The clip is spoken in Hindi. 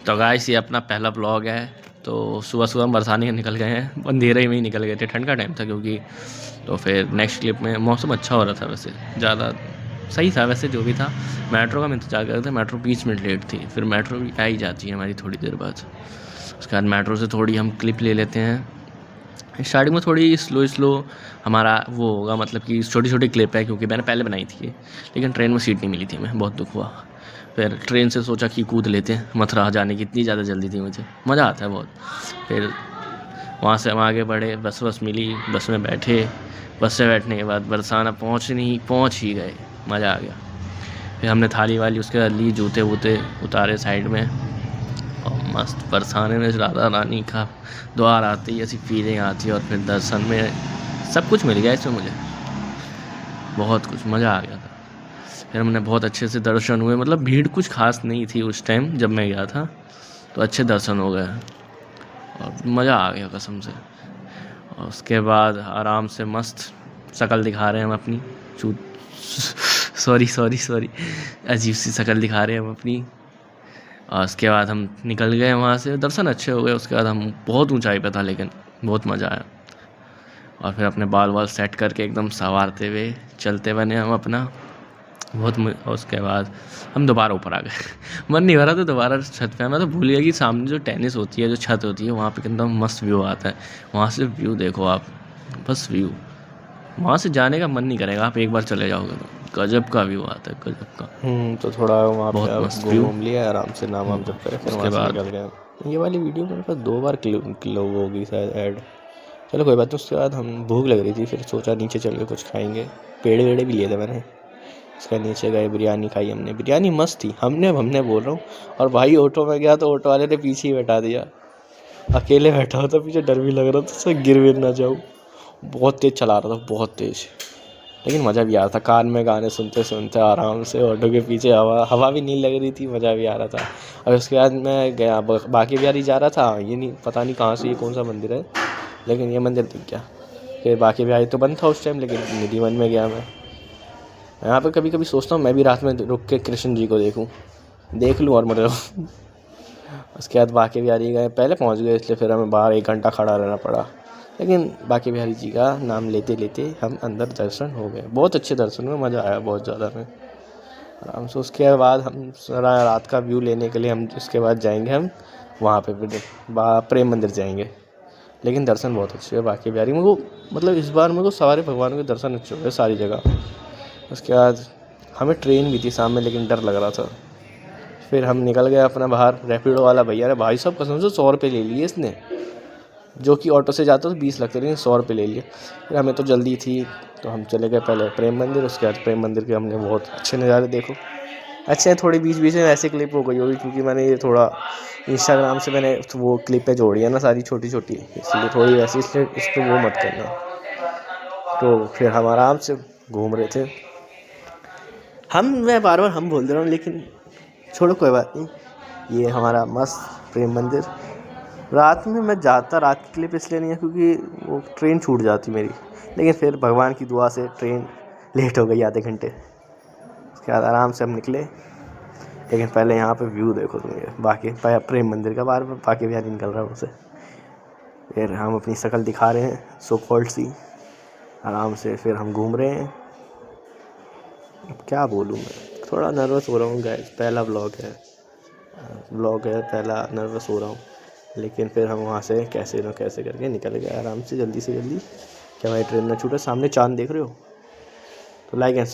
तो गाइस ये अपना पहला ब्लॉग है। तो सुबह सुबह हम बरसाने निकल गए हैं, अंधेरे में ही निकल गए थे, ठंड का टाइम था क्योंकि। तो फिर नेक्स्ट क्लिप में मौसम अच्छा हो रहा था, वैसे ज़्यादा सही था वैसे जो भी था। मेट्रो का हम इंतजार कर रहे थे, मेट्रो 20 मिनट लेट थी, फिर मेट्रो भी आ ही जाती है हमारी थोड़ी देर बाद। उसके बाद मेट्रो से थोड़ी हम क्लिप ले लेते हैं। स्टार्टिंग में थोड़ी स्लो हमारा वो होगा, मतलब कि छोटी छोटी क्लिप है क्योंकि मैंने पहले बनाई थी, लेकिन ट्रेन में सीट नहीं मिली थी, हमें बहुत दुख हुआ। फिर ट्रेन से सोचा कि कूद लेते हैं, मथुरा जाने की इतनी ज़्यादा जल्दी थी मुझे, मज़ा आता है बहुत। फिर वहाँ से हम आगे बढ़े, बस मिली, बस में बैठे। बस से बैठने के बाद बरसाना पहुँच ही गए, मज़ा आ गया। फिर हमने थाली वाली उसके बाद ली, जूते वूते उतारे साइड में, और मस्त बरसाने में राधा रानी का द्वार आती है, ऐसी फीलिंग आती है। और फिर दर्शन में सब कुछ मिल गया इसमें मुझे, बहुत कुछ, मज़ा आ गया था। फिर हमने बहुत अच्छे से दर्शन हुए, मतलब भीड़ कुछ खास नहीं थी उस टाइम जब मैं गया था, तो अच्छे दर्शन हो गए और मज़ा आ गया कसम से। और उसके बाद आराम से मस्त शक्ल दिखा रहे हैं हम अपनी, चूत सॉरी अजीब सी शक्ल दिखा रहे हैं हम अपनी। और उसके बाद हम निकल गए वहाँ से, दर्शन अच्छे हो गए। उसके बाद हम बहुत ऊंचाई पे था, लेकिन बहुत मज़ा आया। और फिर अपने बाल वाल सेट करके एकदम संवारते हुए चलते बने हम अपना, और उसके बाद हम दोबारा ऊपर आ गए मन नहीं हो रहा था दोबारा छत पे। मैं तो भूल गया कि सामने जो टेनिस होती है, जो छत होती है, वहाँ पे कितना मस्त व्यू आता है। वहाँ से व्यू देखो आप, बस व्यू, वहाँ से जाने का मन नहीं करेगा, आप एक बार चले जाओगे तो गजब का व्यू आता है, गजब का, तो थोड़ा वहाँ पे बहुत आप मस्त व्यू। घूम लिया आराम से, नाम वाम जब करे, फिर उसके वहाँ से बाद निकल गए। ये वाली वीडियो मेरे पास 2 बार लोग होगी शायद ऐड। चलो कोई बात नहीं। उसके बाद हम भूख लग रही थी, फिर सोचा नीचे चल के कुछ खाएंगे। पेड़े वेड़े भी लिए थे मैंने। उसके नीचे गए, बिरयानी खाई हमने, बिरयानी मस्त थी। हमने बोल रहा हूँ। और भाई ऑटो में गया तो ऑटो वाले ने पीछे ही बैठा दिया। अकेले बैठा हो तो पीछे डर भी लग रहा था उससे गिर विर ना जाऊँ। बहुत तेज़ चला रहा था, बहुत तेज़, लेकिन मज़ा भी आ रहा था। कान में गाने सुनते सुनते आराम से ऑटो के पीछे, हवा भी नहीं लग रही थी, मज़ा भी आ रहा था। और उसके बाद मैं गया, बाकी बिहारी जा रहा था। ये नहीं, पता नहीं कहाँ से, ये कौन सा मंदिर है, लेकिन ये मंदिर दिख गया। फिर बाकी बिहारी तो बंद था उस टाइम, लेकिन निधि वन में गया मैं। यहाँ पे कभी कभी सोचता हूँ मैं भी रात में रुक के कृष्ण जी को देख लूँ और मर जाऊँ उसके बाद बाकी बिहारी गए, पहले पहुँच गए, इसलिए फिर हमें बाहर 1 घंटा खड़ा रहना पड़ा। लेकिन बाकी बिहारी जी का नाम लेते लेते हम अंदर दर्शन हो गए। बहुत अच्छे दर्शन हुए, मज़ा आया बहुत ज़्यादा में आराम से। उसके बाद हम रात का व्यू लेने के लिए हम उसके बाद जाएंगे हम वहाँ पे फिर प्रेम मंदिर जाएंगे। लेकिन दर्शन बहुत अच्छे हुए बाकी बिहारी मेरे को, मतलब इस बार मेरे को सारे भगवानों के दर्शन अच्छे हुए सारी जगह। उसके बाद हमें ट्रेन भी थी सामने, लेकिन डर लग रहा था। फिर हम निकल गए अपना बाहर। रैपिडो वाला भैया, अरे भाई साहब कसम से 100 रुपये ले लिए इसने, जो कि ऑटो से जाता तो 20 लगते, लेकिन 100 रुपये ले लिए। फिर हमें तो जल्दी थी, तो हम चले गए पहले प्रेम मंदिर। उसके बाद प्रेम मंदिर के हमने बहुत अच्छे नज़ारे देखो। अच्छे थोड़ी बीच बीच में ऐसे क्लिप हो गई होगी, क्योंकि मैंने ये थोड़ा इंस्टाग्राम से मैंने वो क्लिपें जोड़ी है ना सारी छोटी छोटी, इसलिए थोड़ी वैसी, इसलिए इस पर वो मत करना। तो फिर हम आराम से घूम रहे थे। मैं बार बार हम बोल दे रहा हूँ, लेकिन छोड़ो कोई बात नहीं। ये हमारा मस्त प्रेम मंदिर। रात में मैं जाता, रात की क्लिप इसलिए नहीं है क्योंकि वो ट्रेन छूट जाती मेरी, लेकिन फिर भगवान की दुआ से ट्रेन लेट हो गई आधे घंटे। उसके बाद आराम से हम निकले। लेकिन पहले यहाँ पे व्यू देखो तुम, ये बाकी प्रेम मंदिर का, बार बाकी बिहारी निकल रहा है उसे। फिर हम अपनी शक्ल दिखा रहे हैं सो कॉल्ड सी, आराम से फिर हम घूम रहे हैं। अब क्या बोलूँ मैं, थोड़ा नर्वस हो रहा हूँ गाइस, पहला व्लॉग है पहला, नर्वस हो रहा हूँ। लेकिन फिर हम वहाँ से कैसे न कैसे करके निकल गए आराम से, जल्दी से जल्दी, कि हमारी ट्रेन ना छूटे। सामने चाँद देख रहे हो, तो लाइक एंड